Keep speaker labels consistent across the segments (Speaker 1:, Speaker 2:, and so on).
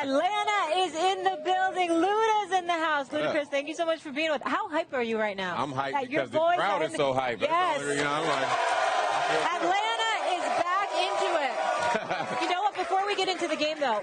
Speaker 1: Atlanta is in the building. Luda's in the house. Ludacris, thank you so much for being with us. How hype are you right now?
Speaker 2: I'm hyped because the crowd is so hyped.
Speaker 1: Yes.
Speaker 2: I'm like,
Speaker 1: Atlanta is back into it. You know what? Before we get into the game, though,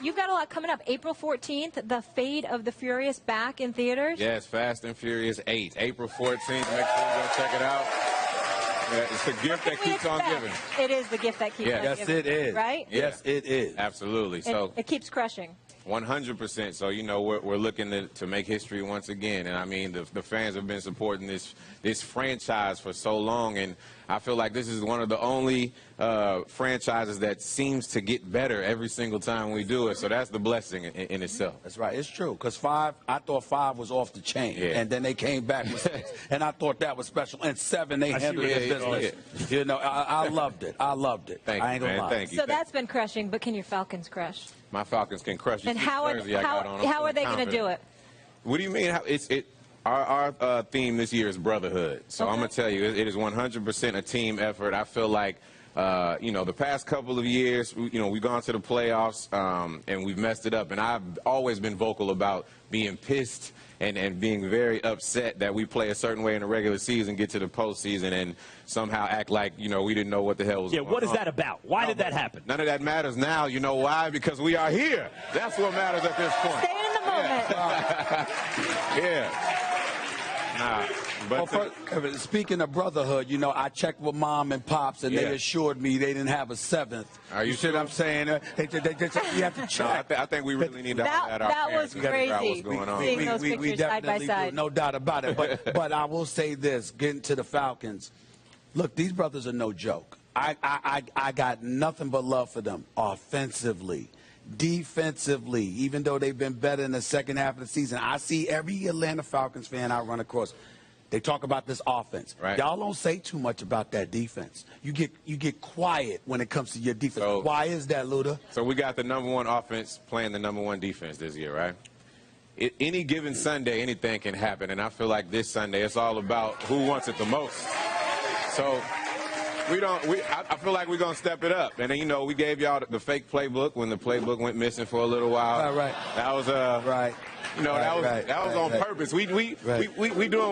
Speaker 1: you've got a lot coming up. April 14th, The Fate of the Furious back in theaters.
Speaker 2: Yes, Fast and Furious 8. April 14th. Make sure you go check it out. Yeah, it's the gift that keeps on giving.
Speaker 1: It is the gift that keeps on giving.
Speaker 3: Yes, it is.
Speaker 1: Right?
Speaker 3: Yes, it is.
Speaker 2: Absolutely. So
Speaker 1: it keeps crushing.
Speaker 2: 100%. So, you know, we're looking to make history once again. And, I mean, the fans have been supporting this franchise for so long. And I feel like this is one of the only franchises that seems to get better every single time we do it. So that's the blessing in itself.
Speaker 3: That's right. It's true. Because I thought 5 was off the chain.
Speaker 2: Yeah.
Speaker 3: And then they came back with 6. And I thought that was special. And 7, they handled their business. Yeah. You know, I loved it. I loved it.
Speaker 2: Thank
Speaker 3: I ain't
Speaker 2: you,
Speaker 3: gonna
Speaker 2: man.
Speaker 3: lie.
Speaker 2: Thank you.
Speaker 1: So that's been crushing, but can your Falcons crush?
Speaker 2: My Falcons can crush you.
Speaker 1: And how are they going to do it?
Speaker 2: What do you mean? Our theme this year is brotherhood. So I'm going to tell you, it is 100% a team effort. I feel like, you know, the past couple of years, you know, we've gone to the playoffs and we've messed it up. And I've always been vocal about being pissed and being very upset that we play a certain way in the regular season, get to the postseason, and somehow act like, you know, we didn't know what the hell was going on.
Speaker 4: Yeah, what is that about? Why did that happen?
Speaker 2: None of that matters now. You know why? Because we are here. That's what matters at this point.
Speaker 1: Stay in the moment.
Speaker 2: Yeah. Nah,
Speaker 3: but speaking of brotherhood, you know, I checked with Mom and Pops, and they assured me they didn't have a 7th.
Speaker 2: Are you
Speaker 3: see what I'm saying? You have to check.
Speaker 2: No, I think we really need to have our
Speaker 1: That was
Speaker 2: parents figure out
Speaker 1: crazy.
Speaker 2: what's going on.
Speaker 1: Seeing those pictures side by side.
Speaker 3: Do, no doubt about it. But I will say this, getting to the Falcons, look, these brothers are no joke. I got nothing but love for them offensively. Defensively, even though they've been better in the second half of the season, I see every Atlanta Falcons fan I run across, they talk about this offense.
Speaker 2: Right.
Speaker 3: Y'all don't say too much about that defense. You get quiet when it comes to your defense. So, why is that, Luda?
Speaker 2: So we got the #1 offense playing the #1 defense this year, right? Any given Sunday, anything can happen, and I feel like this Sunday it's all about who wants it the most. So I feel like we're going to step it up. And then, you know, we gave y'all the fake playbook when the playbook went missing for a little while.
Speaker 3: Right.
Speaker 2: That was
Speaker 3: right.
Speaker 2: You know, that was on purpose. We doing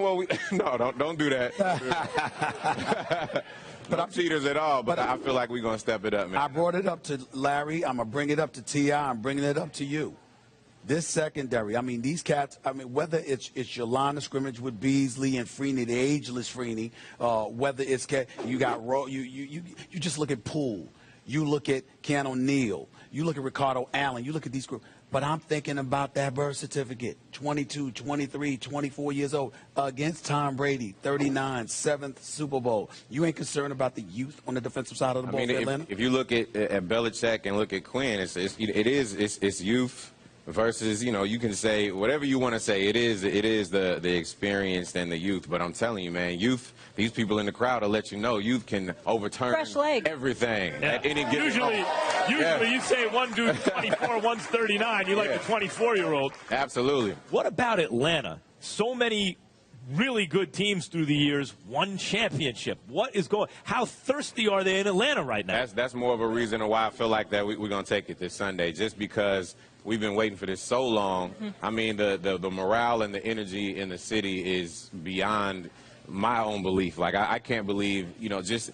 Speaker 2: what we no, don't do that. But I'm cheaters at all, but I feel like we're going to step it up, man.
Speaker 3: I brought it up to Larry. I'm going to bring it up to T.I. I'm bringing it up to you. This secondary, I mean, these cats, I mean, whether it's your line of scrimmage with Beasley and Freeney, the ageless Freeney, whether it's you got you just look at Poole, you look at Ken O'Neal, you look at Ricardo Allen, you look at these groups. But I'm thinking about that birth certificate, 22, 23, 24 years old, against Tom Brady, 39, 7th Super Bowl. You ain't concerned about the youth on the defensive side of the ball for Atlanta?
Speaker 2: If you look at Belichick and look at Quinn, it's youth versus, you know, you can say whatever you want to say. It is the experience and the youth. But I'm telling you, man, youth, these people in the crowd will let you know youth can overturn everything at any given moment.
Speaker 4: Usually you say one dude's 24, one's 39. You like the 24-year-old.
Speaker 2: Absolutely.
Speaker 4: What about Atlanta? So many really good teams through the years, one championship. What is going? How thirsty are they in Atlanta right now?
Speaker 2: That's more of a reason why I feel like that we're going to take it this Sunday, just because we've been waiting for this so long. I mean, the morale and the energy in the city is beyond my own belief. Like, I can't believe, you know, just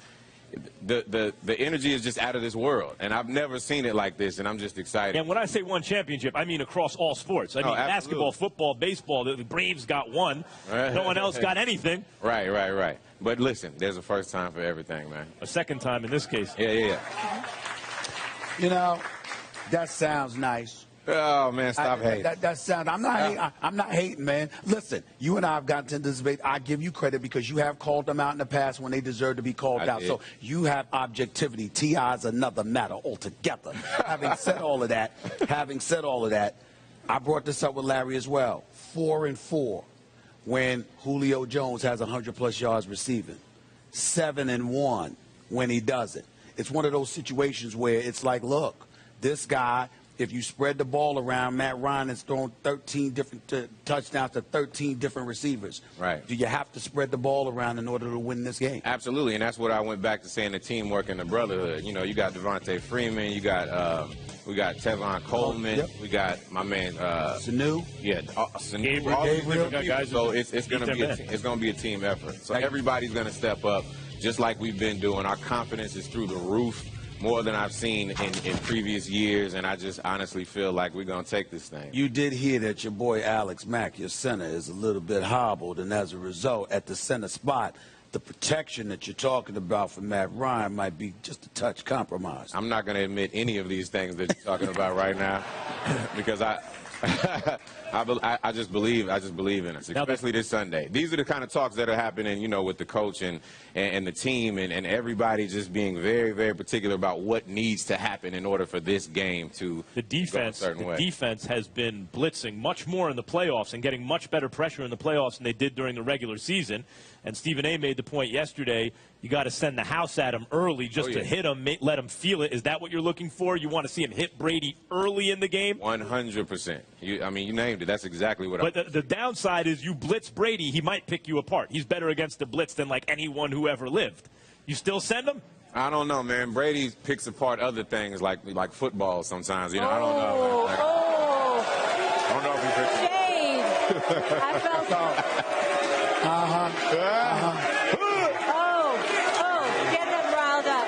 Speaker 2: the energy is just out of this world. And I've never seen it like this, and I'm just excited.
Speaker 4: And when I say one championship, I mean across all sports. I mean basketball, football, baseball. The Braves got one. No one else got anything.
Speaker 2: Right. But listen, there's a first time for everything, man.
Speaker 4: A second time in this case.
Speaker 2: Yeah.
Speaker 3: You know, that sounds nice.
Speaker 2: Oh, man, stop hating.
Speaker 3: That sound. I'm not hating, man. Listen, you and I have gotten into this debate. I give you credit because you have called them out in the past when they deserve to be called out. So you have objectivity. T.I. is another matter altogether. Having said all of that, I brought this up with Larry as well. 4-4 when Julio Jones has 100+ yards receiving. 7-1 when he doesn't. It's one of those situations where it's like, look, this guy If you spread the ball around, Matt Ryan has thrown 13 different touchdowns to 13 different receivers.
Speaker 2: Right.
Speaker 3: Do you have to spread the ball around in order to win this game?
Speaker 2: Absolutely, and that's what I went back to saying, the teamwork and the brotherhood. You know, you got Devontae Freeman, you got we got Tevon Coleman,
Speaker 3: Yep.
Speaker 2: we got my man
Speaker 3: Sanu.
Speaker 2: Yeah, Sanu.
Speaker 4: Gabriel.
Speaker 2: All these different
Speaker 4: Gabriel.
Speaker 2: guys. So it's going to be it's going to be a team effort. So everybody's going to step up, just like we've been doing. Our confidence is through the roof, more than I've seen in previous years, and I just honestly feel like we're going to take this thing.
Speaker 3: You did hear that your boy Alex Mack, your center, is a little bit hobbled, and as a result, at the center spot, the protection that you're talking about for Matt Ryan might be just a touch compromised.
Speaker 2: I'm not going to admit any of these things that you're talking about right now, because I just believe in us, especially this Sunday. These are the kind of talks that are happening, you know, with the coach and the team and everybody just being very, very particular about what needs to happen in order for this game to
Speaker 4: the defense.
Speaker 2: go a certain way.
Speaker 4: Defense has been blitzing much more in the playoffs and getting much better pressure in the playoffs than they did during the regular season. And Stephen A. made the point yesterday, you got to send the house at him early just to hit him, let him feel it. Is that what you're looking for? You want to see him hit Brady early in the game?
Speaker 2: 100%. I mean, you named it. That's exactly what
Speaker 4: But the downside is you blitz Brady, he might pick you apart. He's better against the blitz than like anyone who ever lived. You still send him?
Speaker 2: I don't know, man. Brady picks apart other things like football sometimes. You know, I don't know. Like, I don't know if he picks
Speaker 1: Shade. I felt get them riled up.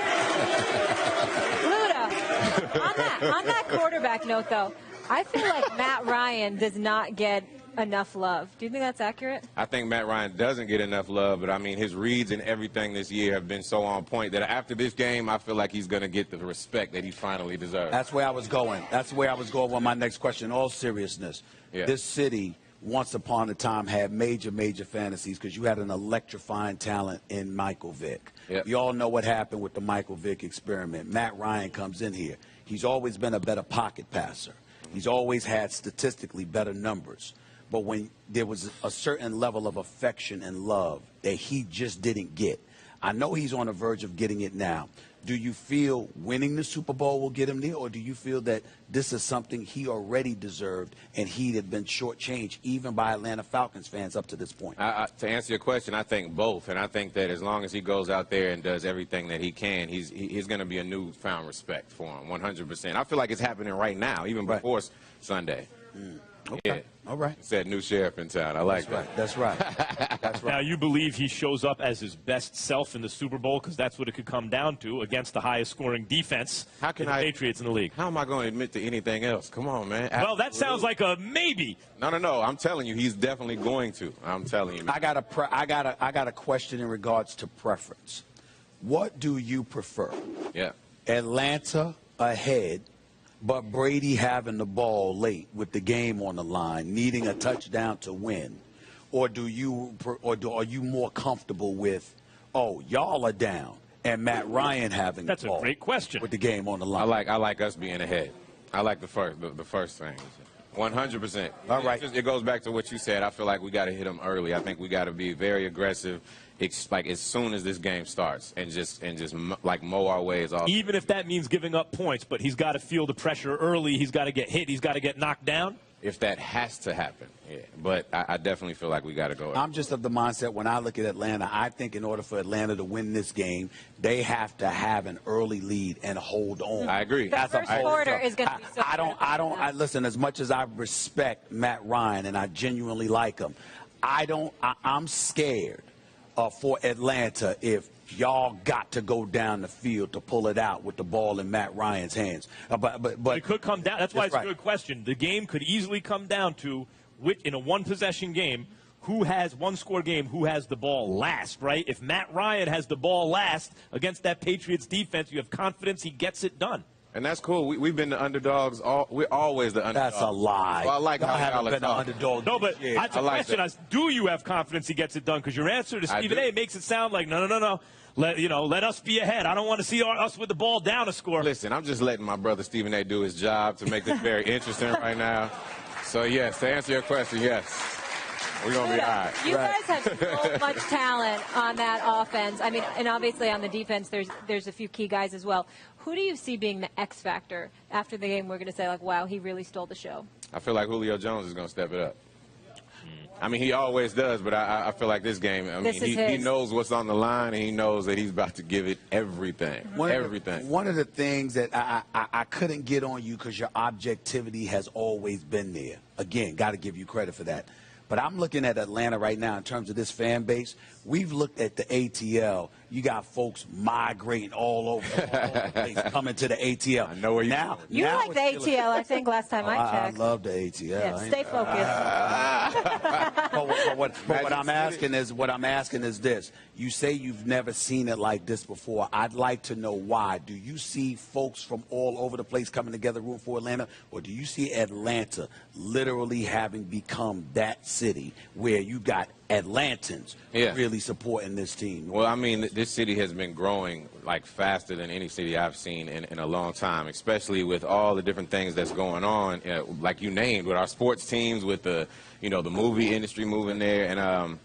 Speaker 1: Luda, on that quarterback note, though, I feel like Matt Ryan does not get enough love. Do you think that's accurate?
Speaker 2: I think Matt Ryan doesn't get enough love, but I mean, his reads and everything this year have been so on point that after this game, I feel like he's going to get the respect that he finally deserves.
Speaker 3: That's where I was going. That's where I was going with my next question. In all seriousness, this city once upon a time had major fantasies because you had an electrifying talent in Michael Vick.
Speaker 2: Yep.
Speaker 3: You all know what happened with the Michael Vick experiment. Matt Ryan comes in here. He's always been a better pocket passer. He's always had statistically better numbers. But when there was a certain level of affection and love that he just didn't get, I know he's on the verge of getting it now. Do you feel winning the Super Bowl will get him there, or do you feel that this is something he already deserved and he had been shortchanged even by Atlanta Falcons fans up to this point?
Speaker 2: To answer your question, I think both, and I think that as long as he goes out there and does everything that he can, he's going to be a newfound respect for him, 100%. I feel like it's happening right now, even before Sunday.
Speaker 3: Okay.
Speaker 2: Yeah.
Speaker 3: All right.
Speaker 2: Said new sheriff in town. I like that.
Speaker 3: That's right. That's right.
Speaker 4: Now, you believe he shows up as his best self in the Super Bowl because that's what it could come down to against the highest scoring defense in the Patriots in the league.
Speaker 2: How am I going to admit to anything else? Come on, man.
Speaker 4: Well, that sounds like a maybe.
Speaker 2: No. I'm telling you, he's definitely going to. I'm telling you.
Speaker 3: I got a question in regards to preference. What do you prefer?
Speaker 2: Yeah.
Speaker 3: Atlanta ahead, but Brady having the ball late with the game on the line, needing a touchdown to win, or are you more comfortable with, y'all are down and Matt Ryan having
Speaker 4: That's
Speaker 3: the ball
Speaker 4: a great question
Speaker 3: with the game on the line?
Speaker 2: I like us being ahead. I like the first thing. 100%.
Speaker 3: All right.
Speaker 2: It goes back to what you said. I feel like we got to hit them early. I think we got to be very aggressive, like as soon as this game starts, and just like mow our ways off.
Speaker 4: Even if that means giving up points, but he's got to feel the pressure early. He's got to get hit. He's got to get knocked down.
Speaker 2: If that has to happen, yeah. But I definitely feel like we got to go.
Speaker 3: I'm just of the mindset when I look at Atlanta, I think in order for Atlanta to win this game, they have to have an early lead and hold on.
Speaker 2: I agree.
Speaker 1: The first quarter is going to be so
Speaker 3: listen, as much as I respect Matt Ryan and I genuinely like him, I'm scared for Atlanta if y'all got to go down the field to pull it out with the ball in Matt Ryan's hands. But
Speaker 4: it could come down. That's why it's a good question. The game could easily come down to, in a one-possession game, who has one-score game, who has the ball last, right? If Matt Ryan has the ball last against that Patriots defense, you have confidence he gets it done.
Speaker 2: And that's cool. We've been the underdogs. We're always the underdogs.
Speaker 3: That's a lie.
Speaker 2: Well, I like how
Speaker 3: haven't been
Speaker 2: the
Speaker 3: underdog.
Speaker 4: No, but that's a question. Do you have confidence he gets it done? Because your answer to Stephen A. makes it sound like, no. Let us be ahead. I don't want to see us with the ball down a score.
Speaker 2: Listen, I'm just letting my brother Stephen A. do his job to make this very interesting right now. So, yes, to answer your question, yes. We're going to be all right.
Speaker 1: You guys have so much talent on that offense. I mean, and obviously on the defense, there's a few key guys as well. Who do you see being the X factor after the game? We're going to say, like, wow, he really stole the show.
Speaker 2: I feel like Julio Jones is going to step it up. I mean, he always does, but I feel like this game, I mean, he knows what's on the line, and he knows that he's about to give it everything. One
Speaker 3: of the things that I couldn't get on you because your objectivity has always been there. Again, got to give you credit for that. But I'm looking at Atlanta right now in terms of this fan base. We've looked at the ATL. You got folks migrating all over the place, coming to the ATL.
Speaker 2: I know where you
Speaker 3: now.
Speaker 1: You
Speaker 3: now
Speaker 1: like the ATL, I think, last time I checked.
Speaker 3: I love the ATL.
Speaker 1: Yeah, stay focused.
Speaker 3: But what I'm asking is this. You say you've never seen it like this before. I'd like to know why. Do you see folks from all over the place coming together rooting for Atlanta, or do you see Atlanta literally having become that city where you got Atlantans really supporting this team?
Speaker 2: Well, I mean, this city has been growing like faster than any city I've seen in a long time, especially with all the different things that's going on, like you named, with our sports teams, with the movie industry moving there, and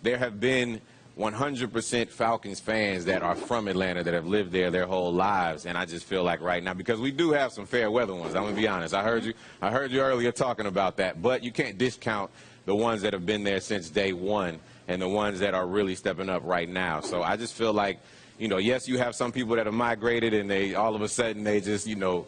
Speaker 2: there have been 100% Falcons fans that are from Atlanta that have lived there their whole lives, and I just feel like right now, because we do have some fair weather ones. I'm gonna be honest. I heard you earlier talking about that, but you can't discount the ones that have been there since day one and the ones that are really stepping up right now. So I just feel like, yes, you have some people that have migrated and they all of a sudden they just, you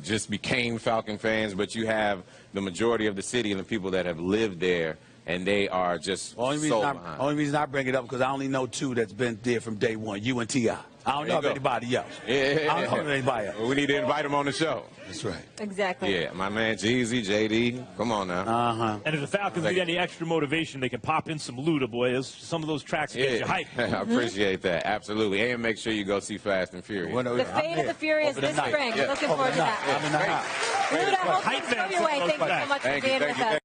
Speaker 2: just became Falcon fans, but you have the majority of the city and the people that have lived there, and they are just behind.
Speaker 3: Only reason I bring it up because I only know two that's been there from day one, you and T.I. I don't know of anybody else. I don't know of anybody else.
Speaker 2: Well, we need to invite them on the show.
Speaker 3: That's right.
Speaker 1: Exactly.
Speaker 2: Yeah, my man Jeezy, JD, come on now.
Speaker 4: And if the Falcons need any extra motivation, they can pop in some Luda, boy. Some of those tracks get you hype.
Speaker 2: I appreciate that. Absolutely. And make sure you go see Fast and Furious.
Speaker 1: The Fate of the Furious this spring. Looking forward to that.
Speaker 3: I'm in the house.
Speaker 1: Luda, I hope things go your way. Thank you so much for being with us.